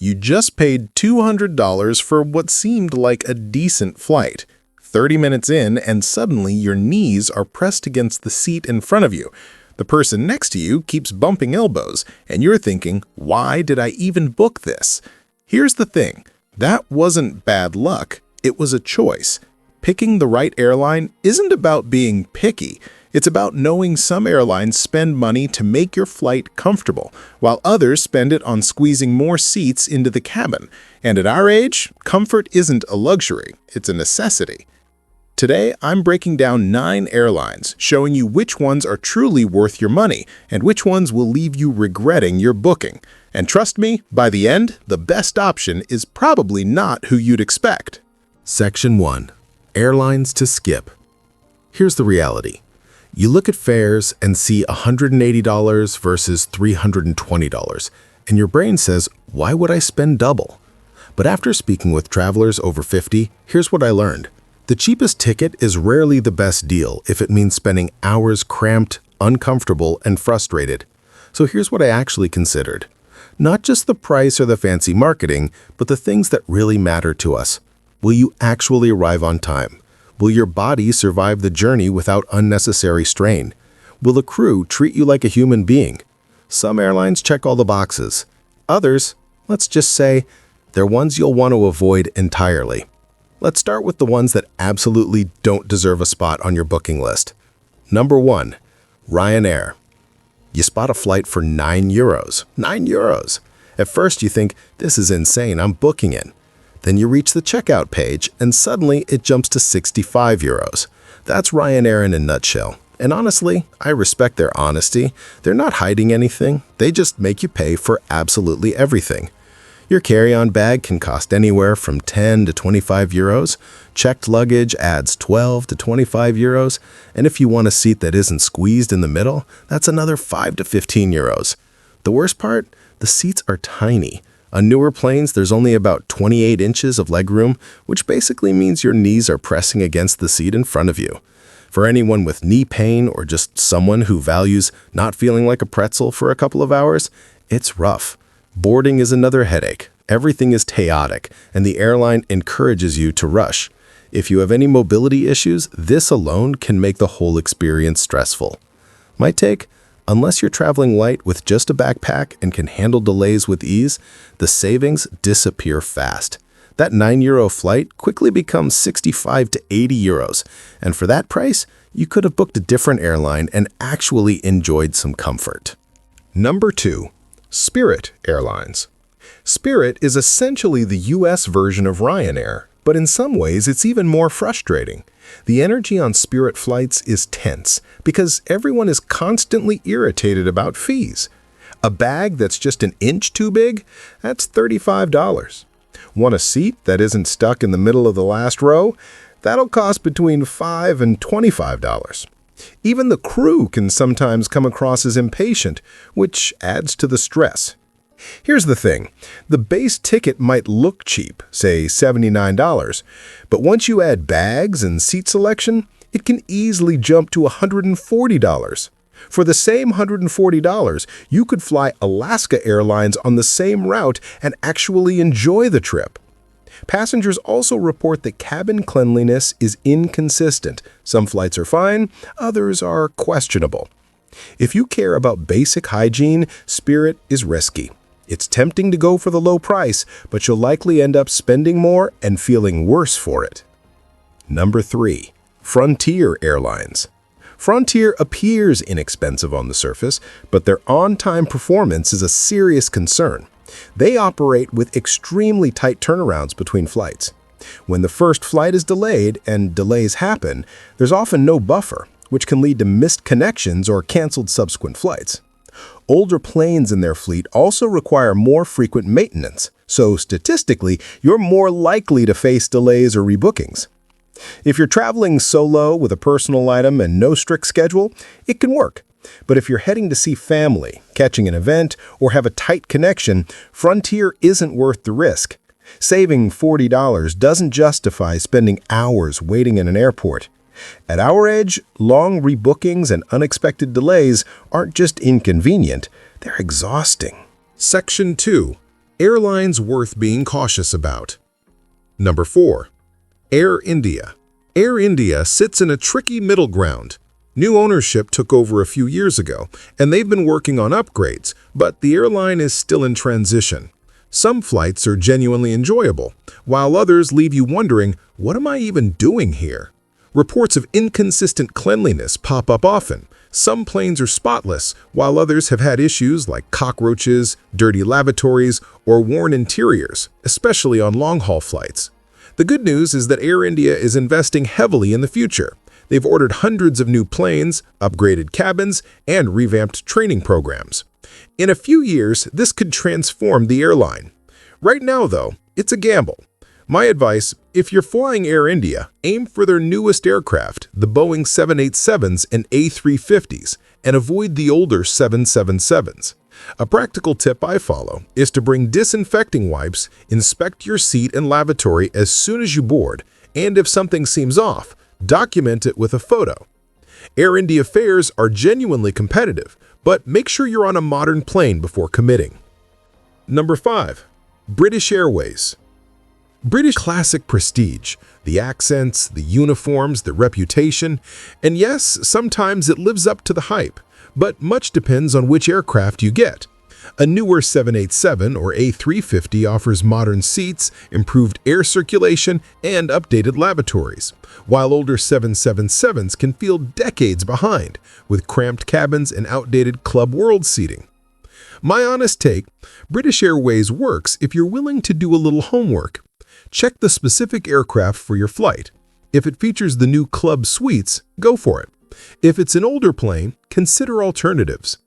You just paid $200 for what seemed like a decent flight. 30 minutes in, and suddenly your knees are pressed against the seat in front of you. The person next to you keeps bumping elbows, and you're thinking, why did I even book this? Here's the thing. That wasn't bad luck. It was a choice. Picking the right airline isn't about being picky. It's about knowing some airlines spend money to make your flight comfortable, while others spend it on squeezing more seats into the cabin. And at our age, comfort isn't a luxury, it's a necessity. Today, I'm breaking down 9 airlines, showing you which ones are truly worth your money and which ones will leave you regretting your booking. And trust me, by the end, the best option is probably not who you'd expect. Section 1. Airlines to skip. Here's the reality. You look at fares and see $180 versus $320, and your brain says, why would I spend double? But after speaking with travelers over 50, here's what I learned. The cheapest ticket is rarely the best deal if it means spending hours cramped, uncomfortable, and frustrated. So here's what I actually considered. Not just the price or the fancy marketing, but the things that really matter to us. Will you actually arrive on time? Will your body survive the journey without unnecessary strain? Will the crew treat you like a human being? Some airlines check all the boxes. Others, let's just say, they're ones you'll want to avoid entirely. Let's start with the ones that absolutely don't deserve a spot on your booking list. Number 1. Ryanair. You spot a flight for €9. €9! At first you think, this is insane, I'm booking it. Then you reach the checkout page and suddenly it jumps to €65. That's Ryanair in a nutshell. And honestly, I respect their honesty. They're not hiding anything. They just make you pay for absolutely everything. Your carry-on bag can cost anywhere from €10 to €25. Checked luggage adds €12 to €25. And if you want a seat that isn't squeezed in the middle, that's another €5 to €15. The worst part? The seats are tiny. On newer planes, there's only about 28 inches of legroom, which basically means your knees are pressing against the seat in front of you. For anyone with knee pain or just someone who values not feeling like a pretzel for a couple of hours, it's rough. Boarding is another headache. Everything is chaotic, and the airline encourages you to rush. If you have any mobility issues, this alone can make the whole experience stressful. My take? Unless you're traveling light with just a backpack and can handle delays with ease, the savings disappear fast. That €9 flight quickly becomes €65 to €80, and for that price, you could have booked a different airline and actually enjoyed some comfort. Number 2. Spirit Airlines. Spirit is essentially the US version of Ryanair, but in some ways it's even more frustrating. The energy on Spirit flights is tense because everyone is constantly irritated about fees. A bag that's just an inch too big? That's $35. Want a seat that isn't stuck in the middle of the last row? That'll cost between $5 and $25. Even the crew can sometimes come across as impatient, which adds to the stress. Here's the thing. The base ticket might look cheap, say $79, but once you add bags and seat selection, it can easily jump to $140. For the same $140, you could fly Alaska Airlines on the same route and actually enjoy the trip. Passengers also report that cabin cleanliness is inconsistent. Some flights are fine, others are questionable. If you care about basic hygiene, Spirit is risky. It's tempting to go for the low price, but you'll likely end up spending more and feeling worse for it. Number 3. Frontier Airlines. Frontier appears inexpensive on the surface, but their on-time performance is a serious concern. They operate with extremely tight turnarounds between flights. When the first flight is delayed, and delays happen, there's often no buffer, which can lead to missed connections or canceled subsequent flights. Older planes in their fleet also require more frequent maintenance, so statistically, you're more likely to face delays or rebookings. If you're traveling solo with a personal item and no strict schedule, it can work. But if you're heading to see family, catching an event, or have a tight connection, Frontier isn't worth the risk. Saving $40 doesn't justify spending hours waiting in an airport. At our age, long rebookings and unexpected delays aren't just inconvenient, they're exhausting. Section 2. Airlines worth being cautious about. Number 4. Air India. Air India sits in a tricky middle ground. New ownership took over a few years ago, and they've been working on upgrades, but the airline is still in transition. Some flights are genuinely enjoyable, while others leave you wondering, what am I even doing here? Reports of inconsistent cleanliness pop up often. Some planes are spotless, while others have had issues like cockroaches, dirty lavatories, or worn interiors, especially on long-haul flights. The good news is that Air India is investing heavily in the future. They've ordered hundreds of new planes, upgraded cabins, and revamped training programs. In a few years, this could transform the airline. Right now, though, it's a gamble. My advice, if you're flying Air India, aim for their newest aircraft, the Boeing 787s and A350s, and avoid the older 777s. A practical tip I follow is to bring disinfecting wipes, inspect your seat and lavatory as soon as you board, and if something seems off, document it with a photo. Air India fares are genuinely competitive, but make sure you're on a modern plane before committing. Number 5. British Airways. British classic prestige, the accents, the uniforms, the reputation, and yes, sometimes it lives up to the hype, but much depends on which aircraft you get. A newer 787 or A350 offers modern seats, improved air circulation, and updated lavatories, while older 777s can feel decades behind, with cramped cabins and outdated Club World seating. My honest take, British Airways works if you're willing to do a little homework. Check the specific aircraft for your flight. If it features the new Club suites, go for it. If it's an older plane, consider alternatives.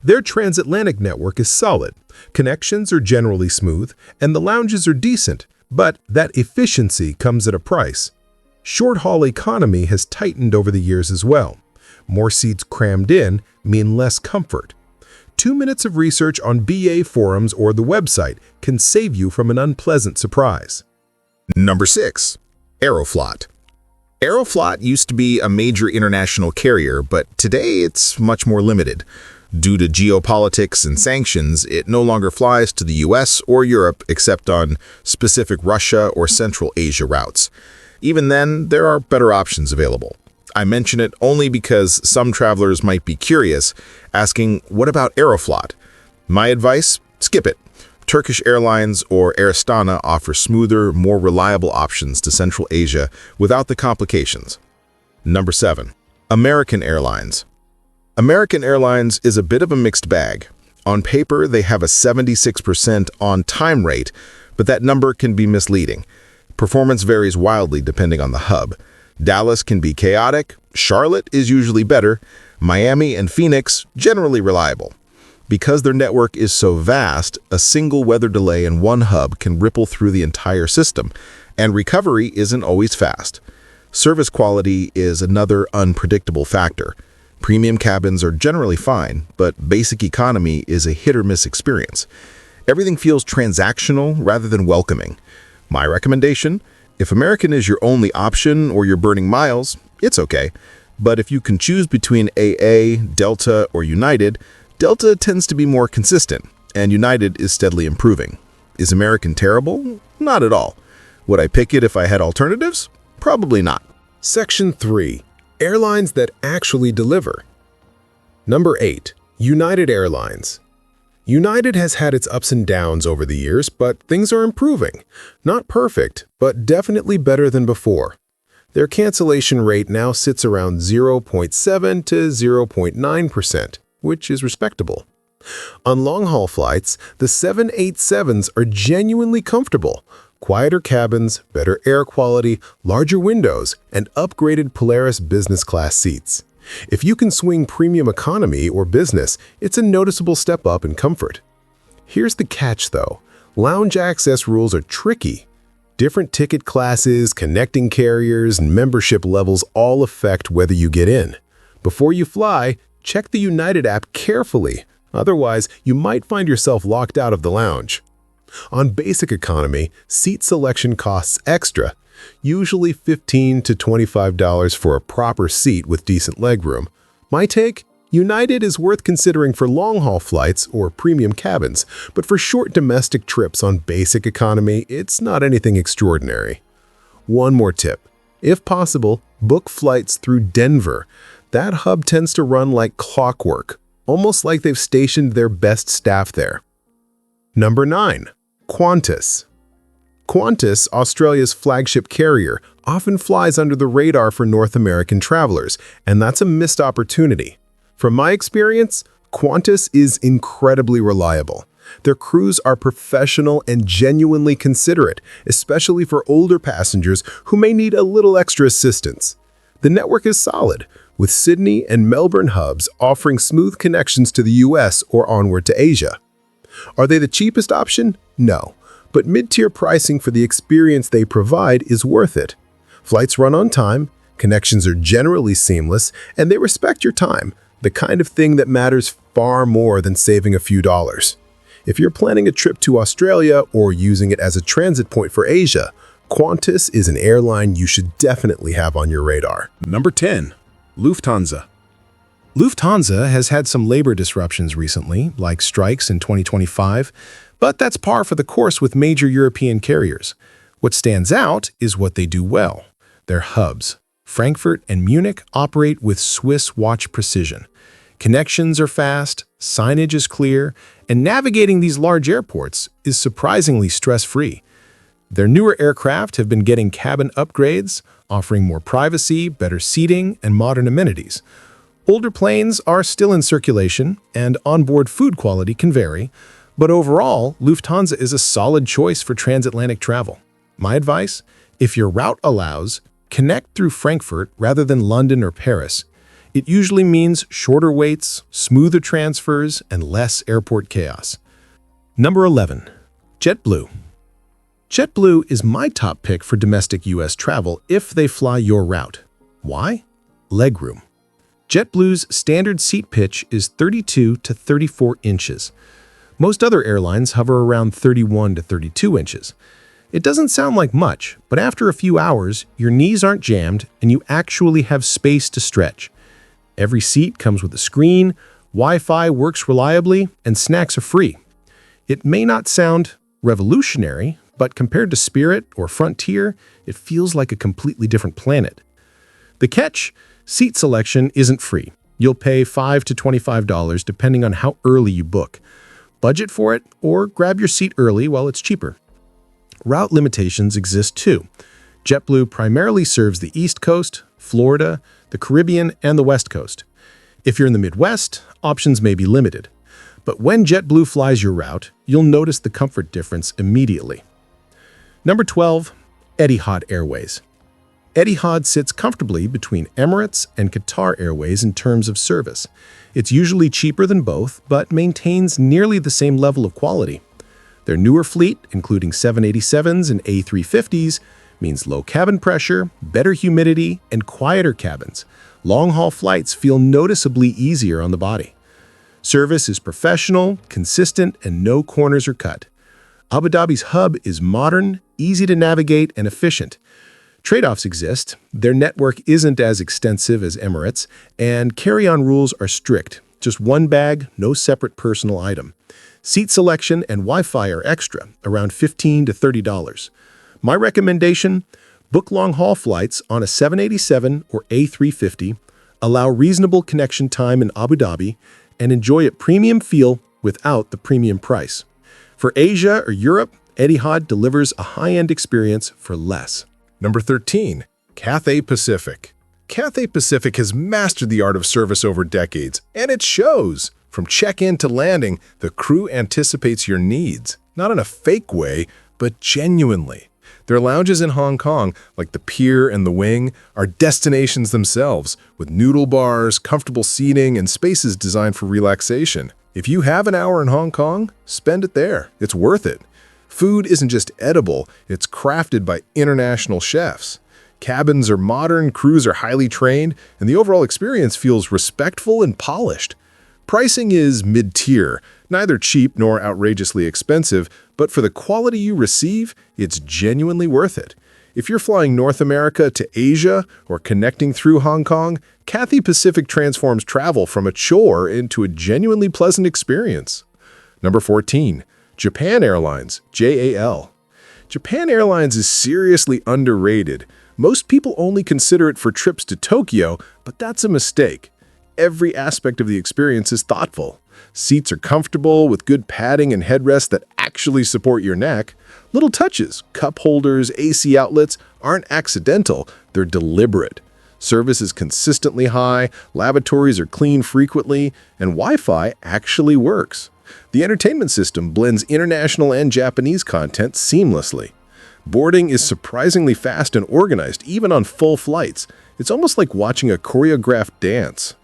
Their transatlantic network is solid, connections are generally smooth, and the lounges are decent, but that efficiency comes at a price. Short-haul economy has tightened over the years as well. More seats crammed in mean less comfort. 2 minutes of research on BA forums or the website can save you from an unpleasant surprise. Number 6. Aeroflot. Aeroflot used to be a major international carrier, but today it's much more limited. Due to geopolitics and sanctions, it no longer flies to the US or Europe except on specific Russia or Central Asia routes. Even then, there are better options available. I mention it only because some travelers might be curious, asking, what about Aeroflot? My advice? Skip it. Turkish Airlines or Air Astana offer smoother, more reliable options to Central Asia without the complications. Number 7. American Airlines. American Airlines is a bit of a mixed bag. On paper, they have a 76% on-time rate, but that number can be misleading. Performance varies wildly depending on the hub. Dallas can be chaotic, Charlotte is usually better, Miami and Phoenix generally reliable. Because their network is so vast, a single weather delay in one hub can ripple through the entire system, and recovery isn't always fast. Service quality is another unpredictable factor. Premium cabins are generally fine, but basic economy is a hit-or-miss experience. Everything feels transactional rather than welcoming. My recommendation? If American is your only option or you're burning miles, it's okay. But if you can choose between AA, Delta, or United, Delta tends to be more consistent, and United is steadily improving. Is American terrible? Not at all. Would I pick it if I had alternatives? Probably not. Section 3. Airlines that actually deliver. Number 8. United Airlines. United has had its ups and downs over the years, but things are improving. Not perfect, but definitely better than before. Their cancellation rate now sits around 0.7 to 0.9%, which is respectable. On long-haul flights, the 787s are genuinely comfortable. Quieter cabins, better air quality, larger windows, and upgraded Polaris business class seats. If you can swing premium economy or business, it's a noticeable step up in comfort. Here's the catch though. Lounge access rules are tricky. Different ticket classes, connecting carriers, and membership levels all affect whether you get in. Before you fly, check the United app carefully. Otherwise, you might find yourself locked out of the lounge. On basic economy, seat selection costs extra, usually $15 to $25 for a proper seat with decent legroom. My take? United is worth considering for long-haul flights or premium cabins, but for short domestic trips on basic economy, it's not anything extraordinary. One more tip. If possible, book flights through Denver. That hub tends to run like clockwork, almost like they've stationed their best staff there. Number 9. Qantas. Qantas, Australia's flagship carrier, often flies under the radar for North American travelers, and that's a missed opportunity. From my experience, Qantas is incredibly reliable. Their crews are professional and genuinely considerate, especially for older passengers who may need a little extra assistance. The network is solid, with Sydney and Melbourne hubs offering smooth connections to the US or onward to Asia. Are they the cheapest option? No, but mid-tier pricing for the experience they provide is worth it. Flights run on time, connections are generally seamless, and they respect your time, the kind of thing that matters far more than saving a few dollars. If you're planning a trip to Australia or using it as a transit point for Asia, Qantas is an airline you should definitely have on your radar. Number 10. Lufthansa. Lufthansa has had some labor disruptions recently, like strikes in 2025, but that's par for the course with major European carriers. What stands out is what they do well. Their hubs. Frankfurt and Munich operate with Swiss watch precision. Connections are fast, signage is clear, and navigating these large airports is surprisingly stress-free. Their newer aircraft have been getting cabin upgrades, offering more privacy, better seating, and modern amenities. Older planes are still in circulation, and onboard food quality can vary, but overall, Lufthansa is a solid choice for transatlantic travel. My advice? If your route allows, connect through Frankfurt rather than London or Paris. It usually means shorter waits, smoother transfers, and less airport chaos. Number 11. JetBlue. JetBlue is my top pick for domestic US travel if they fly your route. Why? Legroom. JetBlue's standard seat pitch is 32 to 34 inches. Most other airlines hover around 31 to 32 inches. It doesn't sound like much, but after a few hours, your knees aren't jammed and you actually have space to stretch. Every seat comes with a screen, Wi-Fi works reliably, and snacks are free. It may not sound revolutionary, but compared to Spirit or Frontier, it feels like a completely different planet. The catch? Seat selection isn't free. You'll pay $5 to $25 depending on how early you book. Budget for it or grab your seat early while it's cheaper. Route limitations exist too. JetBlue primarily serves the East Coast, Florida, the Caribbean, and the West Coast. If you're in the Midwest, options may be limited. But when JetBlue flies your route, you'll notice the comfort difference immediately. Number 12. Etihad Airways. Etihad sits comfortably between Emirates and Qatar Airways in terms of service. It's usually cheaper than both, but maintains nearly the same level of quality. Their newer fleet, including 787s and A350s, means low cabin pressure, better humidity, and quieter cabins. Long-haul flights feel noticeably easier on the body. Service is professional, consistent, and no corners are cut. Abu Dhabi's hub is modern, easy to navigate, and efficient. Trade-offs exist. Their network isn't as extensive as Emirates, and carry-on rules are strict. Just one bag, no separate personal item. Seat selection and Wi-Fi are extra, around $15 to $30. My recommendation? Book long-haul flights on a 787 or A350, allow reasonable connection time in Abu Dhabi, and enjoy a premium feel without the premium price. For Asia or Europe, Etihad delivers a high-end experience for less. Number 13. Cathay Pacific. Cathay Pacific has mastered the art of service over decades, and it shows. From check-in to landing, the crew anticipates your needs, not in a fake way, but genuinely. Their lounges in Hong Kong, like the Pier and the Wing, are destinations themselves, with noodle bars, comfortable seating, and spaces designed for relaxation. If you have an hour in Hong Kong, spend it there. It's worth it. Food isn't just edible, it's crafted by international chefs. Cabins are modern, crews are highly trained, and the overall experience feels respectful and polished. Pricing is mid-tier, neither cheap nor outrageously expensive, but for the quality you receive, it's genuinely worth it. If you're flying North America to Asia or connecting through Hong Kong, Cathay Pacific transforms travel from a chore into a genuinely pleasant experience. Number 14. Japan Airlines, JAL. Japan Airlines is seriously underrated. Most people only consider it for trips to Tokyo, but that's a mistake. Every aspect of the experience is thoughtful. Seats are comfortable with good padding and headrests that actually support your neck. Little touches, cup holders, AC outlets, aren't accidental, they're deliberate. Service is consistently high, lavatories are cleaned frequently, and Wi-Fi actually works. The entertainment system blends international and Japanese content seamlessly. Boarding is surprisingly fast and organized, even on full flights. It's almost like watching a choreographed dance.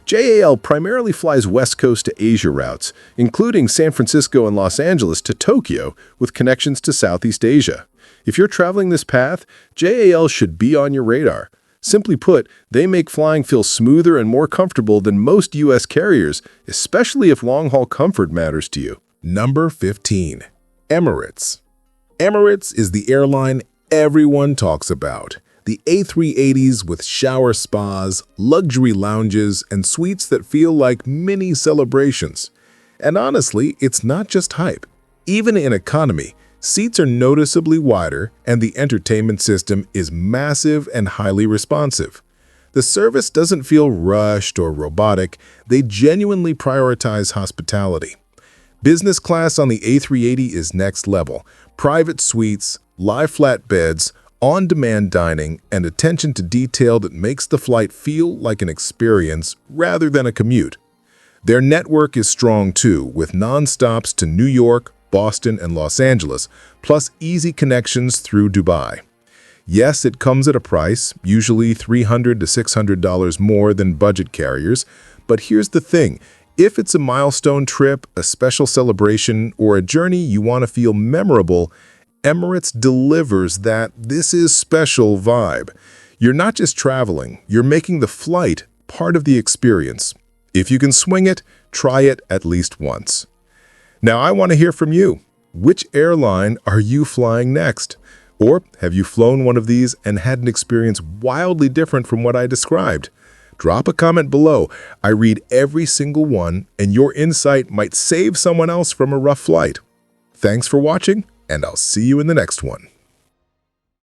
JAL primarily flies West Coast to Asia routes, including San Francisco and Los Angeles to Tokyo, with connections to Southeast Asia. If you're traveling this path, JAL should be on your radar. Simply put, they make flying feel smoother and more comfortable than most U.S. carriers, especially if long-haul comfort matters to you. Number 15. Emirates. Emirates is the airline everyone talks about. The A380s with shower spas, luxury lounges, and suites that feel like mini celebrations. And honestly, it's not just hype. Even in economy, seats are noticeably wider and the entertainment system is massive and highly responsive. The service doesn't feel rushed or robotic, they genuinely prioritize hospitality. Business class on the A380 is next level. Private suites, lie flat beds, on-demand dining, and attention to detail that makes the flight feel like an experience rather than a commute. Their network is strong too, with non-stops to New York, Boston, and Los Angeles, plus easy connections through Dubai. Yes, it comes at a price, usually $300 to $600 more than budget carriers, but here's the thing. If it's a milestone trip, a special celebration, or a journey you want to feel memorable, Emirates delivers that "this is special" vibe. You're not just traveling, you're making the flight part of the experience. If you can swing it, try it at least once. Now I want to hear from you. Which airline are you flying next? Or have you flown one of these and had an experience wildly different from what I described? Drop a comment below. I read every single one, and your insight might save someone else from a rough flight. Thanks for watching, and I'll see you in the next one.